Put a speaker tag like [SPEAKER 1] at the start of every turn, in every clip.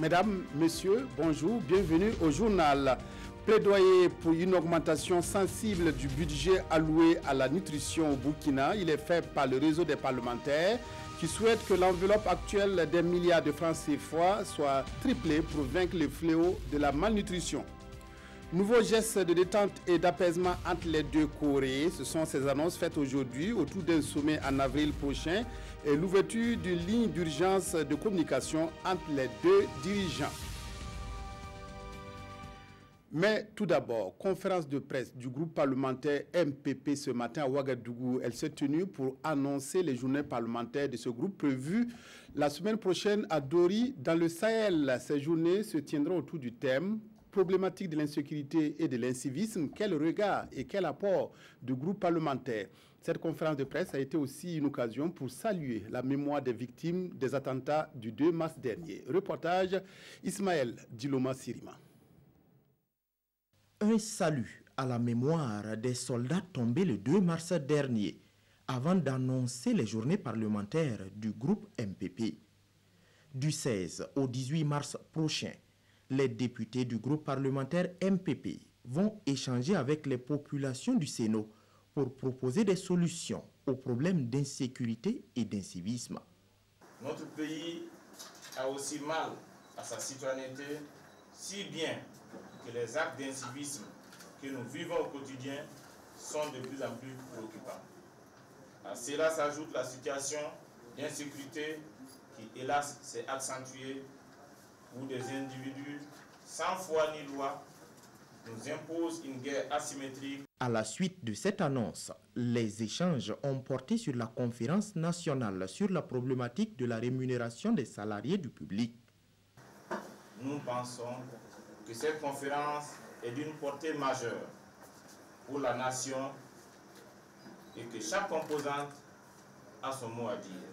[SPEAKER 1] Mesdames, Messieurs, bonjour, bienvenue au journal. Plaidoyer pour une augmentation sensible du budget alloué à la nutrition au Burkina. Il est fait par le réseau des parlementaires qui souhaitent que l'enveloppe actuelle des milliards de francs CFA soit triplée pour vaincre le fléau de la malnutrition. Nouveau geste de détente et d'apaisement entre les deux Corées. Ce sont ces annonces faites aujourd'hui autour d'un sommet en avril prochain et l'ouverture d'une ligne d'urgence de communication entre les deux dirigeants. Mais tout d'abord, conférence de presse du groupe parlementaire MPP ce matin à Ouagadougou. Elle s'est tenue pour annoncer les journées parlementaires de ce groupe prévues la semaine prochaine à Dori dans le Sahel. Ces journées se tiendront autour du thème problématique de l'insécurité et de l'incivisme, quel regard et quel apport du groupe parlementaire. Cette conférence de presse a été aussi une occasion pour saluer la mémoire des victimes des attentats du 2 mars dernier. Reportage Ismaël Diloma Sirima.
[SPEAKER 2] Un salut à la mémoire des soldats tombés le 2 mars dernier, avant d'annoncer les journées parlementaires du groupe MPP. Du 16 au 18 mars prochain, les députés du groupe parlementaire MPP vont échanger avec les populations du Sénat pour proposer des solutions aux problèmes d'insécurité et d'incivisme.
[SPEAKER 3] Notre pays a aussi mal à sa citoyenneté, si bien que les actes d'incivisme que nous vivons au quotidien sont de plus en plus préoccupants. À cela s'ajoute la situation d'insécurité qui, hélas, s'est accentuée où des individus sans foi ni loi nous imposent une guerre asymétrique.
[SPEAKER 2] À la suite de cette annonce, les échanges ont porté sur la conférence nationale sur la problématique de la rémunération des salariés du public.
[SPEAKER 3] Nous pensons que cette conférence est d'une portée majeure pour la nation et que chaque composante a son mot à dire.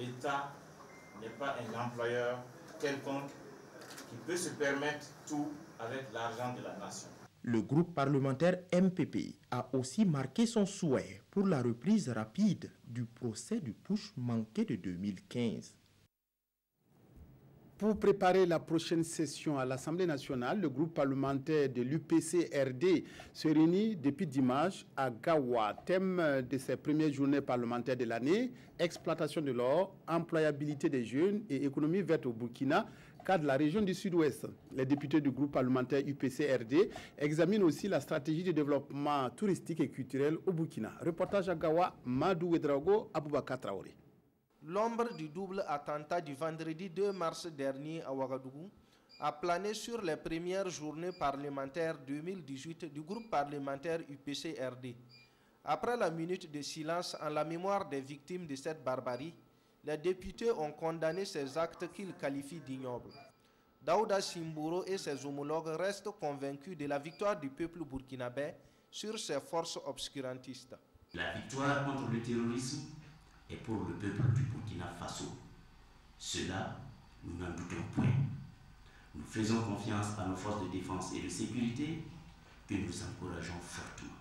[SPEAKER 3] L'État n'est pas un employeur quelconque qui peut se permettre tout avec l'argent de la nation.
[SPEAKER 2] Le groupe parlementaire MPP a aussi marqué son souhait pour la reprise rapide du procès du putsch manqué de 2015.
[SPEAKER 1] Pour préparer la prochaine session à l'Assemblée nationale, le groupe parlementaire de l'UPC-RD se réunit depuis dimanche à Gawa. Thème de ces premières journées parlementaires de l'année, exploitation de l'or, employabilité des jeunes et économie verte au Burkina, cas de la région du Sud-Ouest. Les députés du groupe parlementaire UPC-RD examinent aussi la stratégie de développement touristique et culturel au Burkina. Reportage à Gawa, Madou Ouedraogo, Aboubakar Traoré.
[SPEAKER 4] L'ombre du double attentat du vendredi 2 mars dernier à Ouagadougou a plané sur les premières journées parlementaires 2018 du groupe parlementaire UPC-RD. Après la minute de silence en la mémoire des victimes de cette barbarie, les députés ont condamné ces actes qu'ils qualifient d'ignobles. Daouda Simboro et ses homologues restent convaincus de la victoire du peuple burkinabé sur ses forces obscurantistes.
[SPEAKER 5] La victoire contre le terrorisme est pour le peuple du Burkina Faso. Cela, nous n'en doutons point. Nous faisons confiance à nos forces de défense et de sécurité que nous encourageons fortement.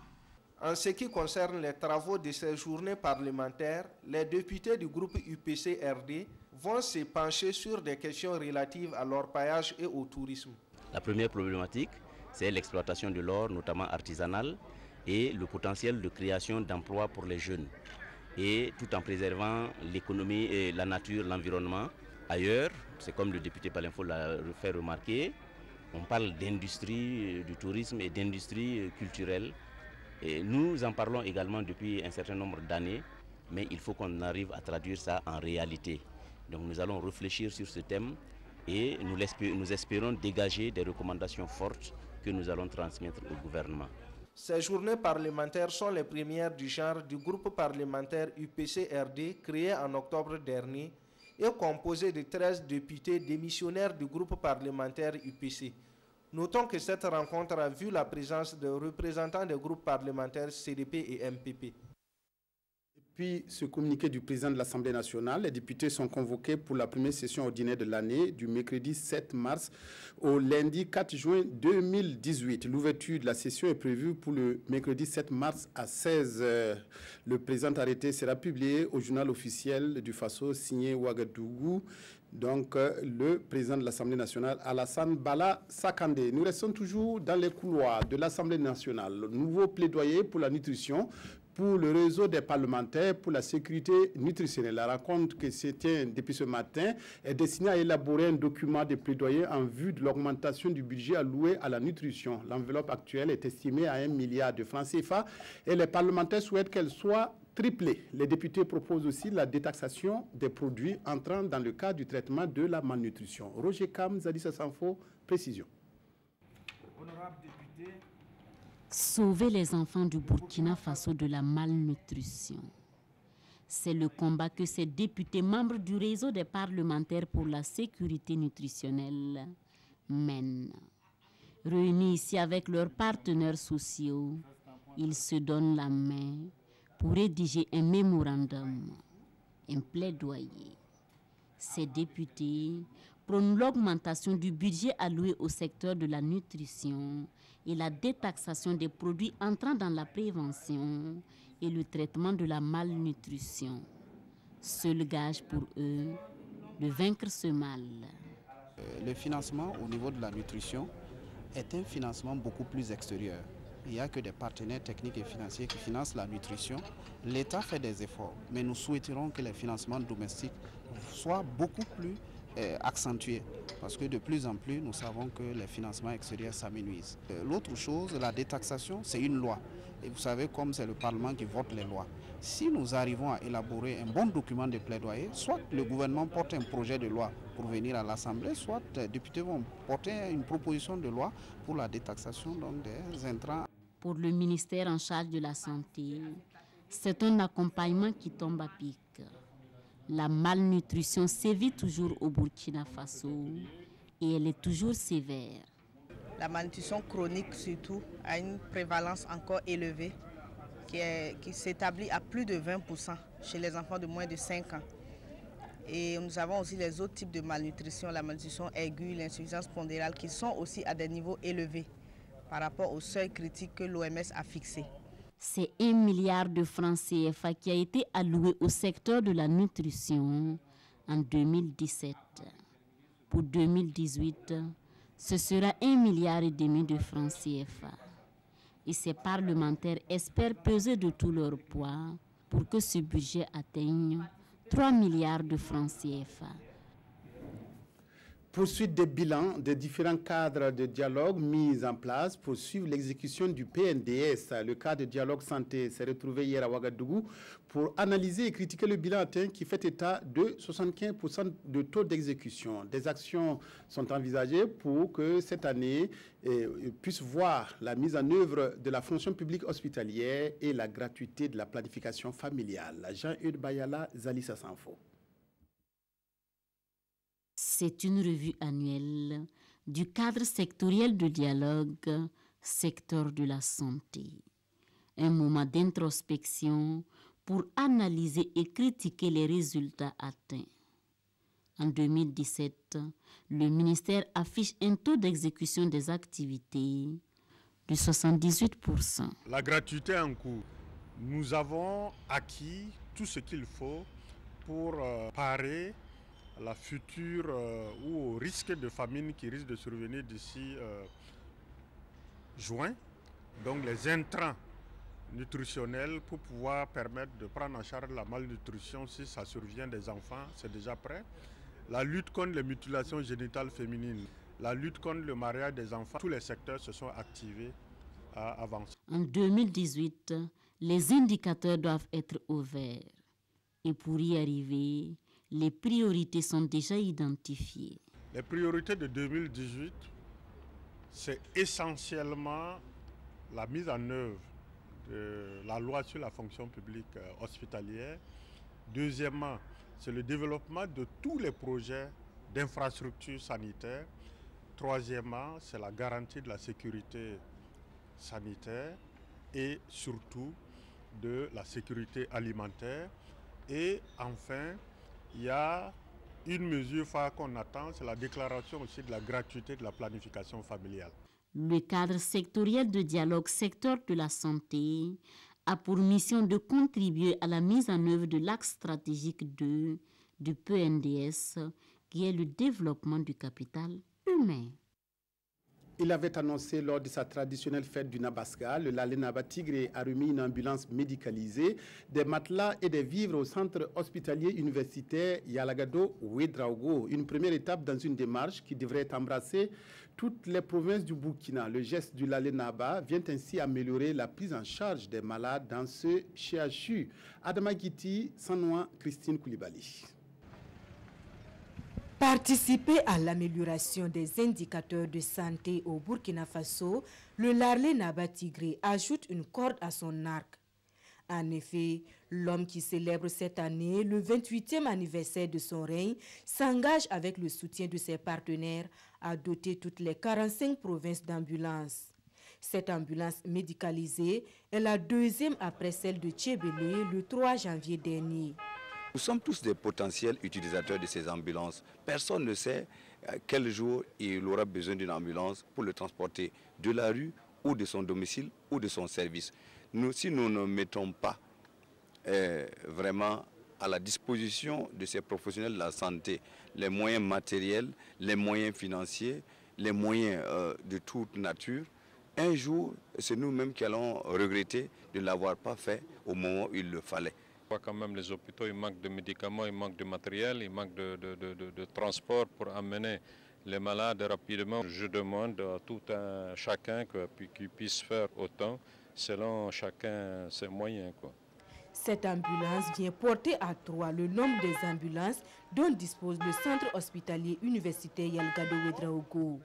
[SPEAKER 4] En ce qui concerne les travaux de ces journées parlementaires, les députés du groupe UPC-RD vont se pencher sur des questions relatives à l'orpaillage et au tourisme.
[SPEAKER 6] La première problématique, c'est l'exploitation de l'or, notamment artisanal, et le potentiel de création d'emplois pour les jeunes, et tout en préservant l'économie et la nature, l'environnement. Ailleurs, c'est comme le député Palinfo l'a fait remarquer, on parle d'industrie, du tourisme et d'industrie culturelle. Et nous en parlons également depuis un certain nombre d'années, mais il faut qu'on arrive à traduire ça en réalité. Donc nous allons réfléchir sur ce thème et nous espérons dégager des recommandations fortes que nous allons transmettre au gouvernement.
[SPEAKER 4] Ces journées parlementaires sont les premières du genre du groupe parlementaire UPC-RD créé en octobre dernier et composé de 13 députés démissionnaires du groupe parlementaire UPC. Notons que cette rencontre a vu la présence de représentants des groupes parlementaires CDP et MPP.
[SPEAKER 1] Puis ce communiqué du président de l'Assemblée nationale, les députés sont convoqués pour la première session ordinaire de l'année du mercredi 7 mars au lundi 4 juin 2018. L'ouverture de la session est prévue pour le mercredi 7 mars à 16h. Le présent arrêté sera publié au journal officiel du Faso signé Ouagadougou. Donc, le président de l'Assemblée nationale, Alassane Bala Sakandé. Nous restons toujours dans les couloirs de l'Assemblée nationale. Le nouveau plaidoyer pour la nutrition pour le réseau des parlementaires pour la sécurité nutritionnelle. La rencontre qui se tient depuis ce matin est destinée à élaborer un document de plaidoyer en vue de l'augmentation du budget alloué à la nutrition. L'enveloppe actuelle est estimée à 1 milliard de francs CFA et les parlementaires souhaitent qu'elle soit triplée. Les députés proposent aussi la détaxation des produits entrant dans le cadre du traitement de la malnutrition. Roger Kam, Zadissa Sanfo, précision.
[SPEAKER 7] Honorable député,
[SPEAKER 8] sauver les enfants du Burkina Faso de la malnutrition. C'est le combat que ces députés membres du réseau des parlementaires pour la sécurité nutritionnelle mènent. Réunis ici avec leurs partenaires sociaux, ils se donnent la main pour rédiger un mémorandum, un plaidoyer. Ces députés prônent l'augmentation du budget alloué au secteur de la nutrition et la détaxation des produits entrant dans la prévention et le traitement de la malnutrition. Seul gage pour eux de vaincre ce mal.
[SPEAKER 9] Le financement au niveau de la nutrition est un financement beaucoup plus extérieur. Il n'y a que des partenaires techniques et financiers qui financent la nutrition. L'État fait des efforts, mais nous souhaiterons que les financements domestiques soient beaucoup plus accentués, parce que de plus en plus, nous savons que les financements extérieurs s'amenuisent. L'autre chose, la détaxation, c'est une loi. Et vous savez, comme c'est le Parlement qui vote les lois, si nous arrivons à élaborer un bon document de plaidoyer, soit le gouvernement porte un projet de loi pour venir à l'Assemblée, soit les députés vont porter une proposition de loi pour la détaxation donc, des intrants.
[SPEAKER 8] Pour le ministère en charge de la Santé, c'est un accompagnement qui tombe à pic. La malnutrition sévit toujours au Burkina Faso et elle est toujours sévère.
[SPEAKER 10] La malnutrition chronique surtout a une prévalence encore élevée qui s'établit à plus de 20% chez les enfants de moins de 5 ans. Et nous avons aussi les autres types de malnutrition, la malnutrition aiguë, l'insuffisance pondérale qui sont aussi à des niveaux élevés par rapport au seuil critique que l'OMS a fixé.
[SPEAKER 8] C'est 1 milliard de francs CFA qui a été alloué au secteur de la nutrition en 2017. Pour 2018, ce sera 1,5 milliard de francs CFA. Et ces parlementaires espèrent peser de tout leur poids pour que ce budget atteigne 3 milliards de francs CFA.
[SPEAKER 1] Poursuite des bilans des différents cadres de dialogue mis en place pour suivre l'exécution du PNDS. Le cadre de dialogue santé s'est retrouvé hier à Ouagadougou pour analyser et critiquer le bilan atteint qui fait état de 75% de taux d'exécution. Des actions sont envisagées pour que cette année puisse voir la mise en œuvre de la fonction publique hospitalière et la gratuité de la planification familiale. Jean-Eudes Bayala, Zalissa Sanfo.
[SPEAKER 8] C'est une revue annuelle du cadre sectoriel de dialogue, secteur de la santé. Un moment d'introspection pour analyser et critiquer les résultats atteints. En 2017, le ministère affiche un taux d'exécution des activités de 78%.
[SPEAKER 11] La gratuité en cours. Nous avons acquis tout ce qu'il faut pour parer à la future ou au risque de famine qui risque de survenir d'ici juin. Donc les intrants nutritionnels pour pouvoir permettre de prendre en charge la malnutrition si ça survient des enfants, c'est déjà prêt. La lutte contre les mutilations génitales féminines, la lutte contre le mariage des enfants, tous les secteurs se sont activés à avancer.
[SPEAKER 8] En 2018, les indicateurs doivent être ouverts. Et pour y arriver, les priorités sont déjà identifiées.
[SPEAKER 11] Les priorités de 2018, c'est essentiellement la mise en œuvre de la loi sur la fonction publique hospitalière. Deuxièmement, c'est le développement de tous les projets d'infrastructures sanitaires. Troisièmement, c'est la garantie de la sécurité sanitaire. Et surtout, de la sécurité alimentaire. Et enfin, il y a une mesure phare qu'on attend, c'est la déclaration aussi de la gratuité de la planification familiale.
[SPEAKER 8] Le cadre sectoriel de dialogue secteur de la santé a pour mission de contribuer à la mise en œuvre de l'axe stratégique 2 du PNDS, qui est le développement du capital humain.
[SPEAKER 1] Il avait annoncé lors de sa traditionnelle fête du Nabaska, le Lalé Naba Tigré a remis une ambulance médicalisée, des matelas et des vivres au centre hospitalier universitaire Yalagado Ouedraogo. Une première étape dans une démarche qui devrait embrasser toutes les provinces du Burkina. Le geste du Lalé Naba vient ainsi améliorer la prise en charge des malades dans ce CHU. Adama Giti, Sanoa, Christine Koulibaly.
[SPEAKER 12] Participer à l'amélioration des indicateurs de santé au Burkina Faso, le Lalé Naba Tigré ajoute une corde à son arc. En effet, l'homme qui célèbre cette année le 28e anniversaire de son règne s'engage avec le soutien de ses partenaires à doter toutes les 45 provinces d'ambulances. Cette ambulance médicalisée est la deuxième après celle de Tchébélé le 3 janvier dernier.
[SPEAKER 13] Nous sommes tous des potentiels utilisateurs de ces ambulances. Personne ne sait quel jour il aura besoin d'une ambulance pour le transporter de la rue ou de son domicile ou de son service. Si nous ne mettons pas vraiment à la disposition de ces professionnels de la santé les moyens matériels, les moyens financiers, les moyens de toute nature, un jour, c'est nous-mêmes qui allons regretter de ne l'avoir pas fait au moment où il le fallait.
[SPEAKER 14] Quand même les hôpitaux, il manque de médicaments, il manque de matériel, il manque de transport pour amener les malades rapidement. Je demande à tout un chacun qu'il puisse faire autant selon chacun ses moyens, quoi.
[SPEAKER 12] Cette ambulance vient porter à 3 le nombre des ambulances dont dispose le centre hospitalier universitaire Yalgado Ouedraogo.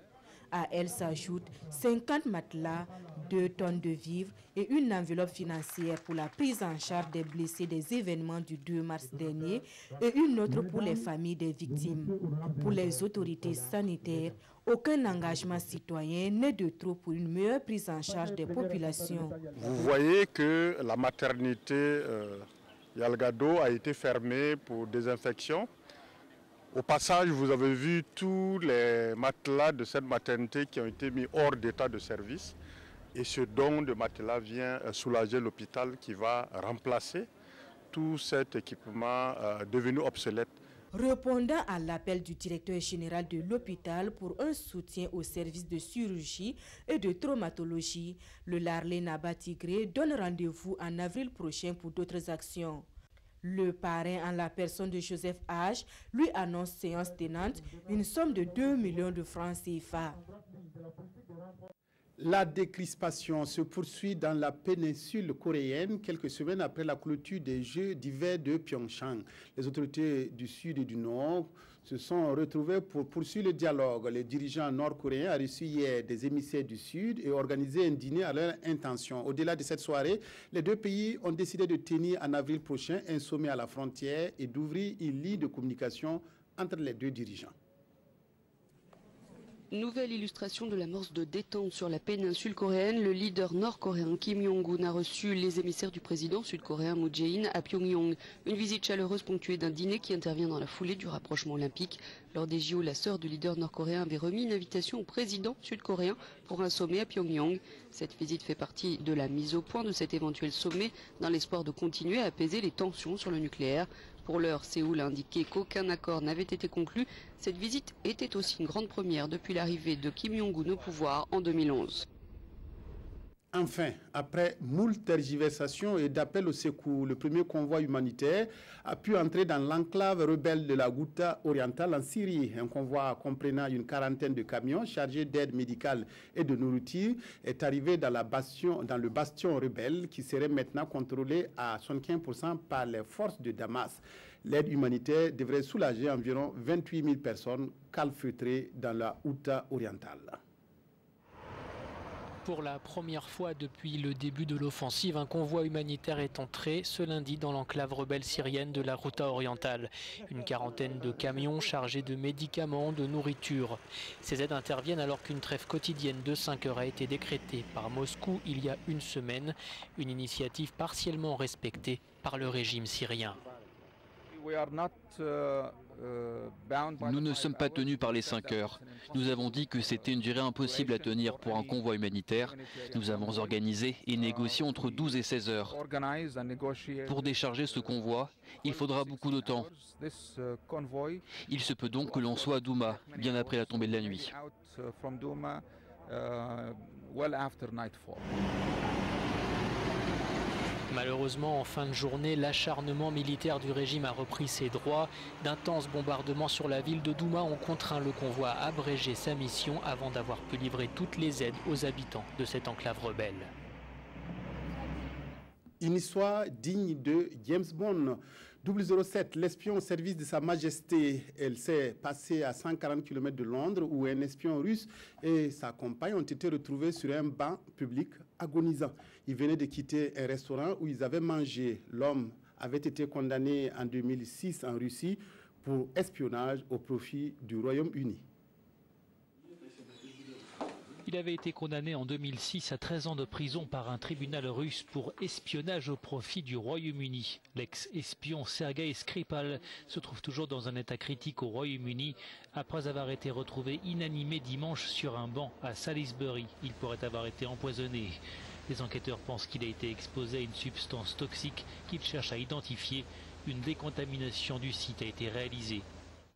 [SPEAKER 12] À elle s'ajoutent 50 matelas, 2 tonnes de vivres et une enveloppe financière pour la prise en charge des blessés des événements du 2 mars dernier et une autre pour les familles des victimes. Pour les autorités sanitaires, aucun engagement citoyen n'est de trop pour une meilleure prise en charge des populations.
[SPEAKER 11] Vous voyez que la maternité Yalgado a été fermée pour désinfection. Au passage, vous avez vu tous les matelas de cette maternité qui ont été mis hors d'état de service. Et ce don de matelas vient soulager l'hôpital qui va remplacer tout cet équipement devenu obsolète.
[SPEAKER 12] Répondant à l'appel du directeur général de l'hôpital pour un soutien aux services de chirurgie et de traumatologie, le Lalé Naba Tigré donne rendez-vous en avril prochain pour d'autres actions. Le parrain, en la personne de Joseph H, lui annonce séance tenante une somme de 2 millions de francs CFA.
[SPEAKER 1] La décrispation se poursuit dans la péninsule coréenne quelques semaines après la clôture des Jeux d'hiver de Pyeongchang. Les autorités du Sud et du Nord se sont retrouvés pour poursuivre le dialogue. Les dirigeants nord-coréens ont reçu hier des émissaires du Sud et organisé un dîner à leur intention. Au-delà de cette soirée, les deux pays ont décidé de tenir en avril prochain un sommet à la frontière et d'ouvrir une ligne de communication entre les deux dirigeants.
[SPEAKER 15] Nouvelle illustration de l'amorce de détente sur la péninsule coréenne. Le leader nord-coréen Kim Jong-un a reçu les émissaires du président sud-coréen Moon Jae-in à Pyongyang. Une visite chaleureuse ponctuée d'un dîner qui intervient dans la foulée du rapprochement olympique. Lors des JO, la sœur du leader nord-coréen avait remis une invitation au président sud-coréen pour un sommet à Pyongyang. Cette visite fait partie de la mise au point de cet éventuel sommet dans l'espoir de continuer à apaiser les tensions sur le nucléaire. Pour l'heure, Séoul a indiqué qu'aucun accord n'avait été conclu. Cette visite était aussi une grande première depuis l'arrivée de Kim Jong-un au pouvoir en 2011.
[SPEAKER 1] Enfin, après moult tergiversations et d'appels au secours, le premier convoi humanitaire a pu entrer dans l'enclave rebelle de la Ghouta orientale en Syrie. Un convoi comprenant une quarantaine de camions chargés d'aide médicale et de nourriture est arrivé dans le bastion rebelle qui serait maintenant contrôlé à 75% par les forces de Damas. L'aide humanitaire devrait soulager environ 28 000 personnes calfeutrées dans la Ghouta orientale.
[SPEAKER 16] Pour la première fois depuis le début de l'offensive, un convoi humanitaire est entré ce lundi dans l'enclave rebelle syrienne de la Ghouta orientale. Une quarantaine de camions chargés de médicaments, de nourriture. Ces aides interviennent alors qu'une trêve quotidienne de 5 heures a été décrétée par Moscou il y a une semaine. Une initiative partiellement respectée par le régime syrien.
[SPEAKER 17] Nous ne sommes pas tenus par les 5 heures. Nous avons dit que c'était une durée impossible à tenir pour un convoi humanitaire. Nous avons organisé et négocié entre 12 et 16 heures. Pour décharger ce convoi, il faudra beaucoup de temps. Il se peut donc que l'on soit à Douma, bien après la tombée de la nuit.
[SPEAKER 16] Malheureusement, en fin de journée, l'acharnement militaire du régime a repris ses droits. D'intenses bombardements sur la ville de Douma ont contraint le convoi à abréger sa mission avant d'avoir pu livrer toutes les aides aux habitants de cette enclave rebelle.
[SPEAKER 1] Une histoire digne de James Bond. 007, l'espion au service de Sa Majesté. Elle s'est passée à 140 km de Londres où un espion russe et sa compagne ont été retrouvés sur un banc public agonisant. Ils venaient de quitter un restaurant où ils avaient mangé. L'homme avait été condamné en 2006 en Russie pour espionnage au profit du Royaume-Uni.
[SPEAKER 18] Il avait été condamné en 2006 à 13 ans de prison par un tribunal russe pour espionnage au profit du Royaume-Uni. L'ex-espion Sergei Skripal se trouve toujours dans un état critique au Royaume-Uni après avoir été retrouvé inanimé dimanche sur un banc à Salisbury. Il pourrait avoir été empoisonné. Les enquêteurs pensent qu'il a été exposé à une substance toxique qu'ils cherchent à identifier. Une décontamination du site a été réalisée.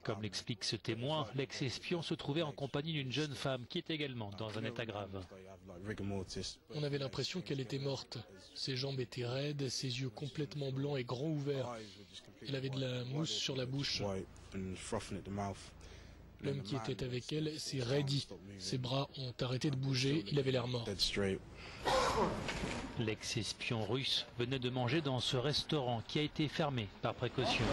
[SPEAKER 18] Comme l'explique ce témoin, l'ex-espion se trouvait en compagnie d'une jeune femme qui est également dans un état grave.
[SPEAKER 19] On avait l'impression qu'elle était morte. Ses jambes étaient raides, ses yeux complètement blancs et grands ouverts. Elle avait de la mousse sur la bouche. L'homme qui était avec elle s'est raidi. Ses bras ont arrêté de bouger, il avait l'air mort.
[SPEAKER 18] L'ex-espion russe venait de manger dans ce restaurant qui a été fermé par précaution.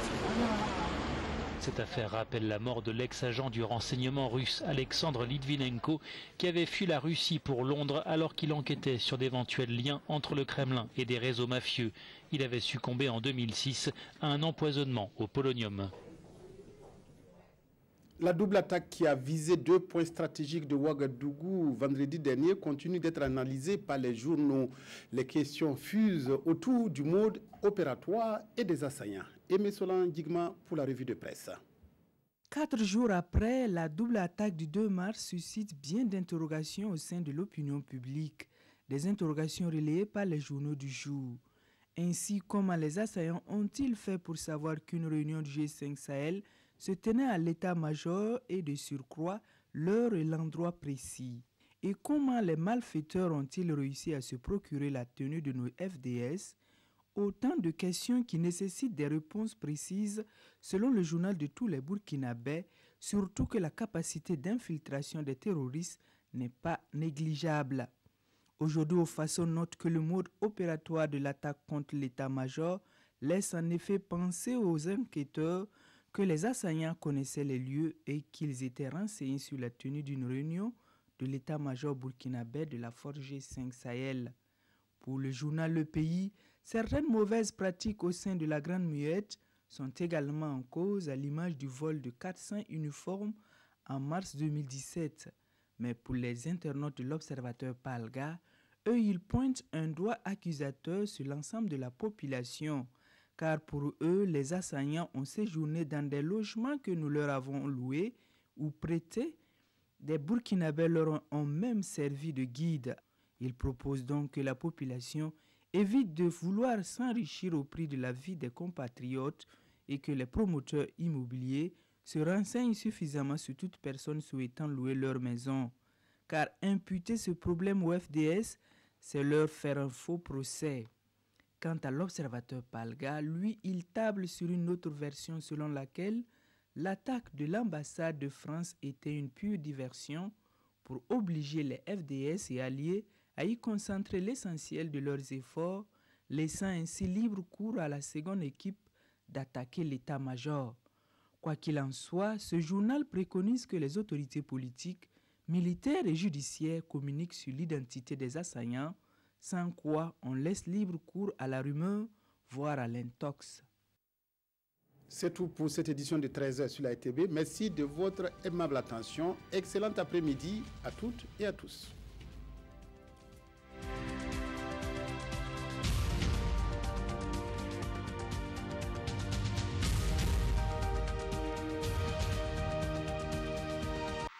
[SPEAKER 18] Cette affaire rappelle la mort de l'ex-agent du renseignement russe Alexandre Litvinenko qui avait fui la Russie pour Londres alors qu'il enquêtait sur d'éventuels liens entre le Kremlin et des réseaux mafieux. Il avait succombé en 2006 à un empoisonnement au polonium.
[SPEAKER 1] La double attaque qui a visé 2 points stratégiques de Ouagadougou vendredi dernier continue d'être analysée par les journaux. Les questions fusent autour du mode opératoire et des assaillants. Aimé Solan Digma pour la revue de presse.
[SPEAKER 12] 4 jours après, la double attaque du 2 mars suscite bien d'interrogations au sein de l'opinion publique. Des interrogations relayées par les journaux du jour. Ainsi, comment les assaillants ont-ils fait pour savoir qu'une réunion du G5 Sahel se tenait à l'état-major et de surcroît l'heure et l'endroit précis? Et comment les malfaiteurs ont-ils réussi à se procurer la tenue de nos FDS? Autant de questions qui nécessitent des réponses précises selon le journal de tous les Burkinabés, surtout que la capacité d'infiltration des terroristes n'est pas négligeable. Aujourd'hui, Ofaso note que le mode opératoire de l'attaque contre l'état-major laisse en effet penser aux enquêteurs que les assaillants connaissaient les lieux et qu'ils étaient renseignés sur la tenue d'une réunion de l'état-major burkinabé de la force G5 Sahel. Pour le journal Le Pays, certaines mauvaises pratiques au sein de la Grande Muette sont également en cause à l'image du vol de 400 uniformes en mars 2017. Mais pour les internautes de l'Observateur Palga, eux, ils pointent un doigt accusateur sur l'ensemble de la population. Car pour eux, les assaillants ont séjourné dans des logements que nous leur avons loués ou prêtés. Des Burkinabés leur ont même servi de guide. Ils proposent donc que la population évite de vouloir s'enrichir au prix de la vie des compatriotes et que les promoteurs immobiliers se renseignent suffisamment sur toute personne souhaitant louer leur maison. Car imputer ce problème au FDS, c'est leur faire un faux procès. Quant à l'observateur Palga, lui, il table sur une autre version selon laquelle l'attaque de l'ambassade de France était une pure diversion pour obliger les FDS et alliés à y concentrer l'essentiel de leurs efforts, laissant ainsi libre cours à la seconde équipe d'attaquer l'état-major. Quoi qu'il en soit, ce journal préconise que les autorités politiques
[SPEAKER 7] Militaires et judiciaires communiquent sur l'identité des assaillants, sans quoi on laisse libre cours à la rumeur, voire à l'intox.
[SPEAKER 1] C'est tout pour cette édition de 13h sur la RTB. Merci de votre aimable attention. Excellent après-midi à toutes et à tous.